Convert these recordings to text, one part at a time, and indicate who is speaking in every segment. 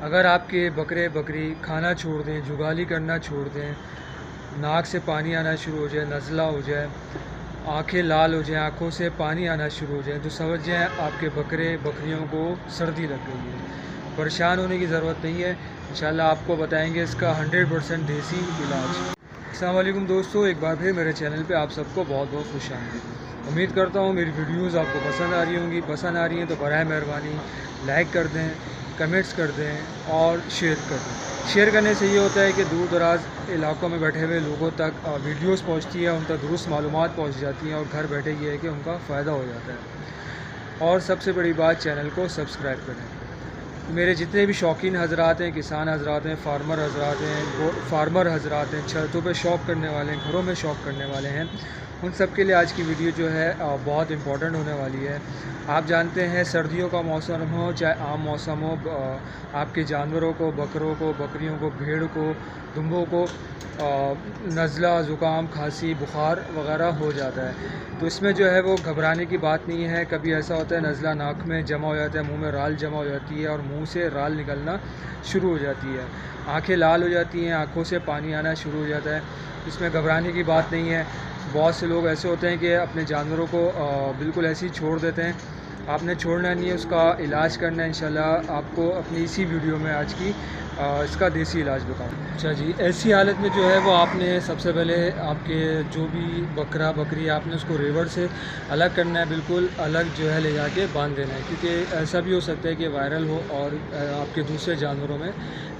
Speaker 1: اگر آپ کے بکرے بکری کھانا چھوڑ دیں، جگالی کرنا چھوڑ دیں، ناک سے پانی آنا شروع ہو جائے، نزلہ ہو جائے، آنکھیں لال ہو جائیں، آنکھوں سے پانی آنا شروع ہو جائے، تو سمجھ جائیں آپ کے بکرے بکریوں کو سردی لگ گئی ہے۔ پریشان ہونے کی ضرورت نہیں ہے، انشاءاللہ آپ کو بتائیں گے اس کا 100% دیسی علاج۔ السلام علیکم دوستو، ایک بار پھر میرے چینل پہ آپ سب کو بہت بہت خوش آمدید۔ امید کرتا ہوں میری ویڈیوز آپ کو پسند آ رہی ہوں گی۔ پسند آ رہی ہیں تو برائے مہربانی لائک کر دیں، کمنٹس کر دیں اور شیئر کر دیں۔ شیئر کرنے سے یہ ہوتا ہے کہ دور دراز علاقوں میں بیٹھے ہوئے لوگوں تک ویڈیوز پہنچتی ہے، ان تک درست معلومات پہنچ جاتی ہیں اور گھر بیٹھے یہ ہے کہ ان کا فائدہ ہو جاتا ہے۔ اور سب سے بڑی بات، چینل کو سبسکرائب کریں۔ میرے جتنے بھی شوقین حضرات ہیں، کسان حضرات ہیں، فارمر حضرات ہیں، چھتوں پہ شوق کرنے والے ہیں، گھروں میں شوق کرنے والے ہیں، ان سب کے لیے آج کی ویڈیو جو ہے بہت امپورٹنٹ ہونے والی ہے۔ آپ جانتے ہیں سردیوں کا موسم ہو چاہے عام موسم ہو، آپ کے جانوروں کو، بکروں کو، بکریوں کو، بھیڑ کو، دمبوں کو نزلہ، زکام، کھانسی، بخار وغیرہ ہو جاتا ہے۔ تو اس میں جو ہے وہ گھبرانے کی بات نہیں ہے۔ کبھی ایسا ہوتا ہے نزلہ ناک میں جمع ہو جاتا ہے، منہ میں رال جمع ہو جاتی ہے اور منہ سے رال نکلنا شروع ہو جاتی ہے، آنکھیں لال ہو جاتی ہیں، آنکھوں سے پانی آنا شروع ہو جاتا ہے۔ اس میں گھبرانے کی بات نہیں ہے۔ بہت سے لوگ ایسے ہوتے ہیں کہ اپنے جانوروں کو بالکل ایسے ہی چھوڑ دیتے ہیں۔ آپ نے چھوڑنا نہیں ہے، اس کا علاج کرنا ہے۔ انشاءاللہ آپ کو اپنی اسی ویڈیو میں آج کی اس کا دیسی علاج بتاؤں۔ اچھا جی، ایسی حالت میں جو ہے وہ آپ نے سب سے پہلے آپ کے جو بھی بکرا بکری آپ نے اس کو ریوڑ سے الگ کرنا ہے، بالکل الگ جو ہے لے جا کے باندھ دینا ہے، کیونکہ ایسا بھی ہو سکتا ہے کہ وائرل ہو اور آپ کے دوسرے جانوروں میں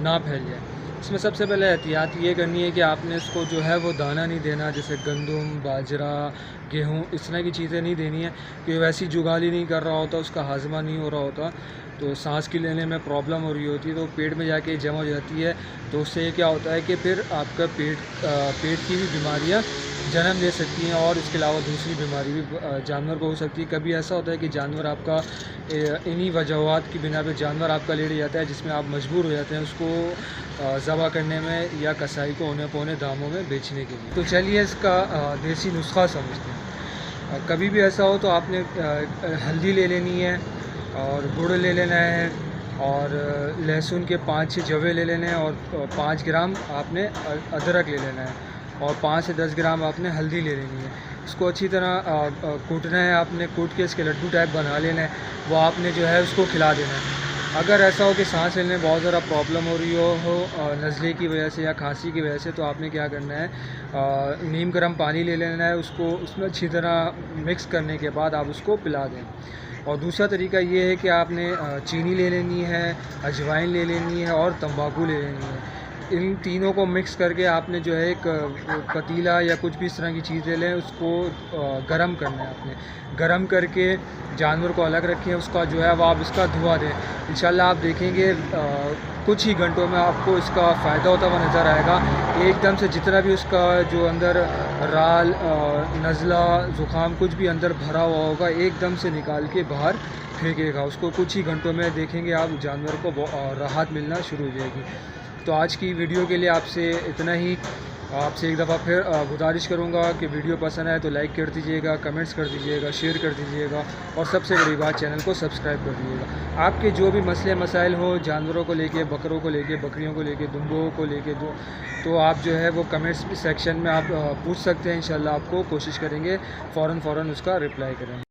Speaker 1: نہ پھیل جائے۔ اس میں سب سے پہلے احتیاط یہ کرنی ہے کہ آپ نے اس کو جو ہے وہ دانہ نہیں دینا، جیسے گندم، باجرہ، گیہوں، اس طرح کی چیزیں نہیں دینی ہیں، کہ ویسی جگالی نہیں کر رہا ہوتا، اس کا ہاضمہ نہیں ہو رہا ہوتا، تو سانس کی لینے میں پرابلم ہو رہی ہوتی ہے، تو پیٹ میں جا کے جمع ہو جاتی ہے، تو اس سے یہ کیا ہوتا ہے کہ پھر آپ کا پیٹ کی بھی بیماریاں جنم دے سکتی ہیں، اور اس کے علاوہ دوسری بیماری بھی جانور کو ہو سکتی ہے۔ کبھی ایسا ہوتا ہے کہ جانور آپ کا انہی وجوہات کی بنا پہ جانور آپ کا لیٹ جاتا ہے، جس میں آپ مجبور ہو جاتے ہیں اس کو ذبح کرنے میں یا کسائی کو اونے پونے داموں میں بیچنے کے لیے۔ تو چلیے اس کا دیسی نسخہ سمجھتے ہیں۔ کبھی بھی ایسا ہو تو آپ نے ہلدی لے لینی ہے اور گڑ لے لینا ہے، اور لہسن کے 5-6 جوے لے لینے ہیں، اور 5 گرام آپ نے ادرک لے لینا ہے، اور 5 سے 10 گرام آپ نے ہلدی لے لینی ہے۔ اس کو اچھی طرح کوٹنا ہے، آپ نے کوٹ کے اس کے لڈو ٹائپ بنا لینا ہے، وہ آپ نے جو ہے اس کو کھلا دینا ہے۔ اگر ایسا ہو کہ سانس لینے میں بہت زیادہ پرابلم ہو رہی ہو نزلے کی وجہ سے یا کھانسی کی وجہ سے، تو آپ نے کیا کرنا ہے، نیم گرم پانی لے لینا ہے، اس کو اس میں اچھی طرح مکس کرنے کے بعد آپ اس کو پلا دیں۔ اور دوسرا طریقہ یہ ہے کہ آپ نے چینی لے لینی ہے، اجوائن لے لینی ہے اور تمباکو لے لینی ہے۔ ان تینوں کو مکس کر کے آپ نے جو ہے ایک پتیلا یا کچھ بھی اس طرح کی چیز لے لیں، اس کو گرم کرنا ہے۔ آپ نے گرم کر کے جانور کو الگ رکھیں، اس کا جو ہے وہ آپ اس کا دھواں دیں۔ انشاءاللہ آپ دیکھیں گے کچھ ہی گھنٹوں میں آپ کو اس کا فائدہ ہوتا ہوا نظر آئے گا۔ ایک دم سے جتنا بھی اس کا جو اندر رال، نزلہ، زکام کچھ بھی اندر بھرا ہوا ہوگا، ایک دم سے نکال کے باہر پھینکے گا۔ اس کو کچھ ہی گھنٹوں میں دیکھیں گے آپ جانور کو راحت ملنا شروع ہو جائے گی۔ تو آج کی ویڈیو کے لیے آپ سے اتنا ہی۔ آپ سے ایک دفعہ پھر گزارش کروں گا کہ ویڈیو پسند آئے تو لائک کر دیجیے گا، کمنٹس کر دیجیے گا، شیئر کر دیجیے گا، اور سب سے بڑی بات چینل کو سبسکرائب کر دیجیے گا۔ آپ کے جو بھی مسئلے مسائل ہو جانوروں کو لے کے، بکروں کو لے کے، بکریوں کو لے کے، دمبوں کو لے کے، تو آپ جو ہے وہ کمنٹس سیکشن میں آپ پوچھ سکتے ہیں۔ انشاءاللہ آپ کو کوشش کریں گے فوراً اس کا رپلائی کریں۔